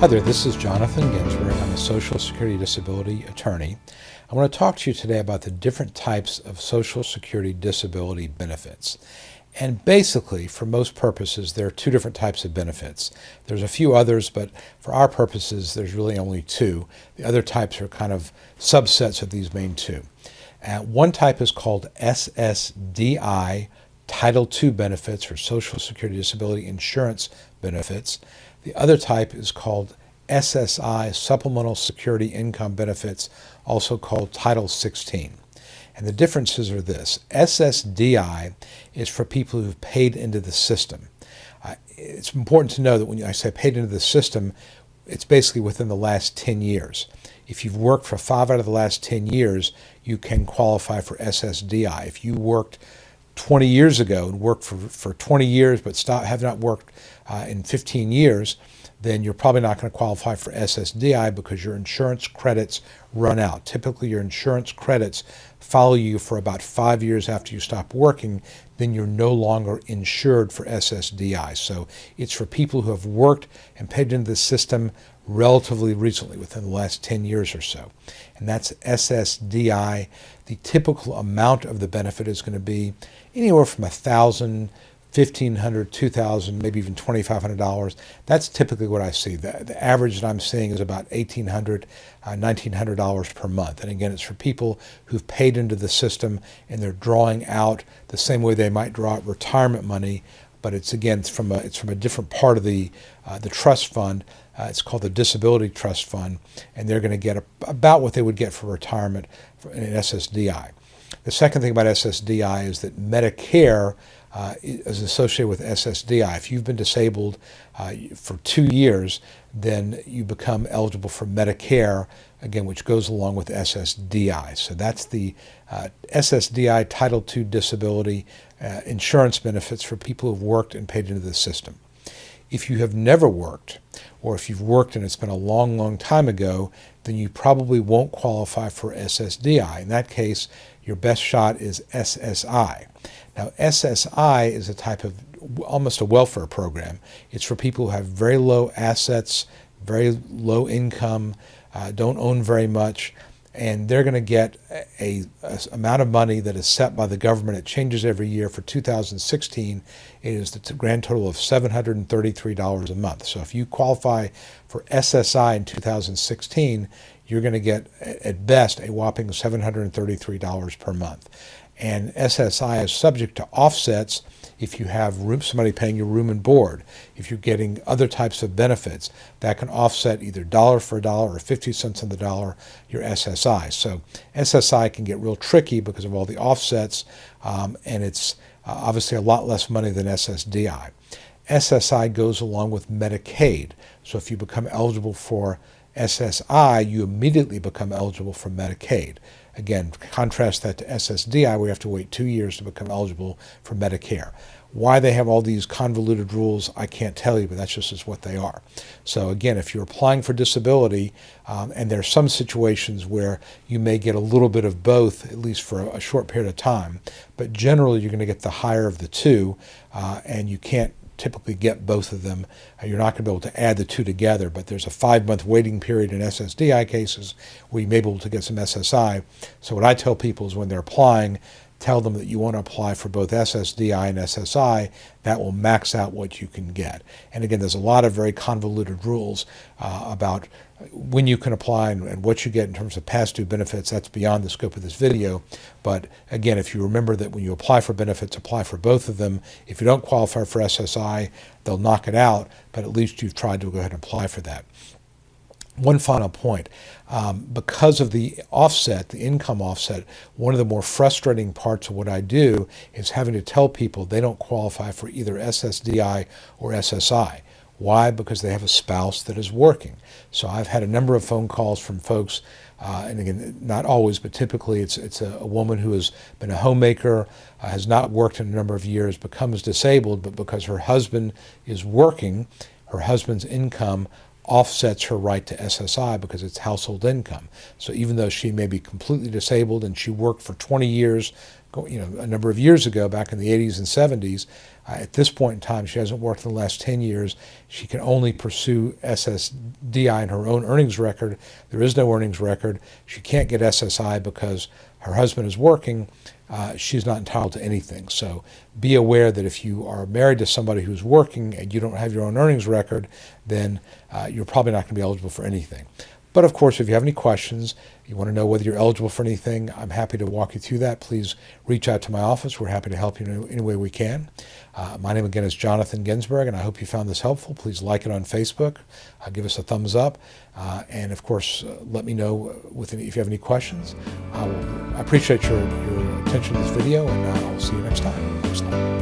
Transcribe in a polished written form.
Hi there, this is Jonathan Ginsberg. I'm a Social Security Disability attorney. I want to talk to you today about the different types of Social Security disability benefits. And basically, for most purposes, there are two different types of benefits. There's a few others, but for our purposes, there's really only two. The other types are kind of subsets of these main two. One type is called SSDI, Title II benefits, or Social Security Disability Insurance benefits. The other type is called SSI, Supplemental Security Income Benefits, also called Title 16. And the differences are this. SSDI is for people who've paid into the system. It's important to know that when I say paid into the system, it's basically within the last 10 years. If you've worked for 5 out of the last 10 years, you can qualify for SSDI. If you worked 20 years ago and worked for 20 years but have not worked in 15 years, then you're probably not going to qualify for SSDI because your insurance credits run out. Typically, your insurance credits follow you for about 5 years after you stop working, then you're no longer insured for SSDI. So it's for people who have worked and paid into the system relatively recently, within the last 10 years or so. And that's SSDI. The typical amount of the benefit is going to be anywhere from $1,000, $1,500, $2,000, maybe even $2,500. That's typically what I see. The average that I'm seeing is about $1,800, $1,900 per month. And again, it's for people who've paid into the system and they're drawing out the same way they might draw out retirement money, but it's from a different part of the trust fund. It's called the Disability Trust Fund, and they're going to get about what they would get for retirement in SSDI. The second thing about SSDI is that Medicare is associated with SSDI. If you've been disabled for 2 years, then you become eligible for Medicare, again, which goes along with SSDI. So that's the SSDI Title II disability insurance benefits for people who've worked and paid into the system. If you have never worked, or if you've worked and it's been a long, long time ago, then you probably won't qualify for SSDI. In that case, your best shot is SSI. Now, SSI is a type of almost a welfare program. It's for people who have very low assets, very low income, don't own very much, and they're going to get a amount of money that is set by the government. It changes every year. For 2016, it is the grand total of $733 a month. So if you qualify for SSI in 2016, you're going to get, at best, a whopping $733 per month. And SSI is subject to offsets if you have somebody paying your room and board. If you're getting other types of benefits, that can offset either dollar for a dollar or 50 cents on the dollar your SSI. So SSI can get real tricky because of all the offsets, and it's obviously a lot less money than SSDI. SSI goes along with Medicaid. So if you become eligible for SSI, you immediately become eligible for Medicaid. Again, contrast that to SSDI, where you have to wait 2 years to become eligible for Medicare. Why they have all these convoluted rules, I can't tell you, but that's just what they are. So again, if you're applying for disability, and there are some situations where you may get a little bit of both, at least for a short period of time, but generally you're going to get the higher of the two, and you can't typically get both of them. You're not going to be able to add the two together, but there's a 5-month waiting period in SSDI cases where you may be able to get some SSI. So what I tell people is when they're applying, tell them that you want to apply for both SSDI and SSI. That will max out what you can get. And again, there's a lot of very convoluted rules about when you can apply and what you get in terms of past due benefits. That's beyond the scope of this video. But again, if you remember that when you apply for benefits, apply for both of them. If you don't qualify for SSI, they'll knock it out, but at least you've tried to go ahead and apply for that. One final point, because of the offset, the income offset, one of the more frustrating parts of what I do is having to tell people they don't qualify for either SSDI or SSI. Why? Because they have a spouse that is working. So I've had a number of phone calls from folks, and again, not always, but typically it's a woman who has been a homemaker, has not worked in a number of years, becomes disabled, but because her husband is working, her husband's income offsets her right to SSI because it's household income. So even though she may be completely disabled and she worked for 20 years a number of years ago, back in the 80s and 70s. At this point in time, she hasn't worked in the last 10 years. She can only pursue SSDI in her own earnings record. There is no earnings record. She can't get SSI because her husband is working. She's not entitled to anything. So be aware that if you are married to somebody who's working and you don't have your own earnings record, then you're probably not going to be eligible for anything. But of course, if you have any questions, you want to know whether you're eligible for anything, I'm happy to walk you through that. Please reach out to my office. We're happy to help you in any way we can. My name again is Jonathan Ginsberg, and I hope you found this helpful. Please like it on Facebook. Give us a thumbs up. And of course, let me know if you have any questions. I appreciate your attention to this video, and I'll see you next time.